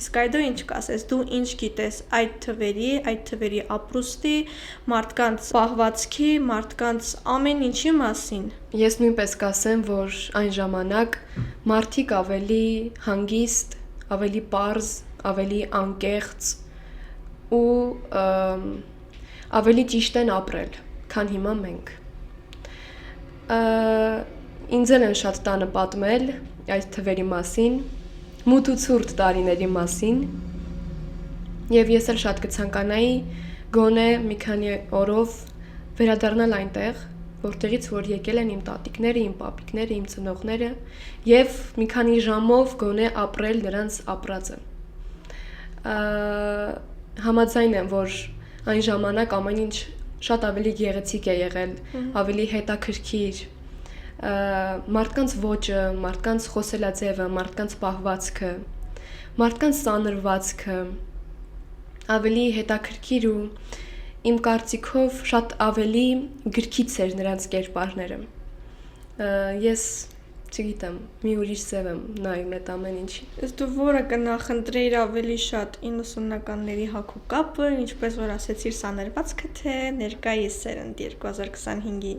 Իսկ այ դու ինչ կասես, դու ինչ գիտես այդ թվերի ապրուստի, մարդկանց պահվածքի, մարդկանց ամեն ինչի մասին։ Ես նույնպես կասեմ, որ այն ժամանակ մարդիկ ավելի հանգիստ, ավելի պարզ, ավելի անկեղծ ու ավելի ճիշտ են ապրել, քան հիմա մենք։ Ինձ էլ են շատ տանը պատմել այդ թվերի մասին, մութ ու ցուրտ տարիների մասին, եւ ես էլ շատ կցանկանայի գոնե մի քանի օրով վերադառնալ այնտեղ, որտեղից որ եկել են իմ տատիկները, իմ պապիկները, իմ ծնողները, եւ մի քանի ժամով գոնե ապրել նրանց ապրածը։ Համաձայն եմ, որ այն ժամանակ ամեն ինչ շատ ավելի գեղեցիկ է եղել, ավելի հետաքրքիր, մարդկանց ոճը, մարդկանց խոսելաձևը, մարդկանց պահվածքը, մարդկանց սանրվածքը ավելի հետաքրքիր ու իմ կարծիքով շատ ավելի գրքից էր նրանց կերպարները։ Ես չգիտեմ, մի ուրիշ ձև եմ նայում այդ ամեն ինչի։ Իսկ դու որը կնախընտրեիր ավելի շատ 90-ականների հագուկապը, ինչպես որ ասեցիր, սանրվածքը, թե ներկայիս սերնդի 2025-ի։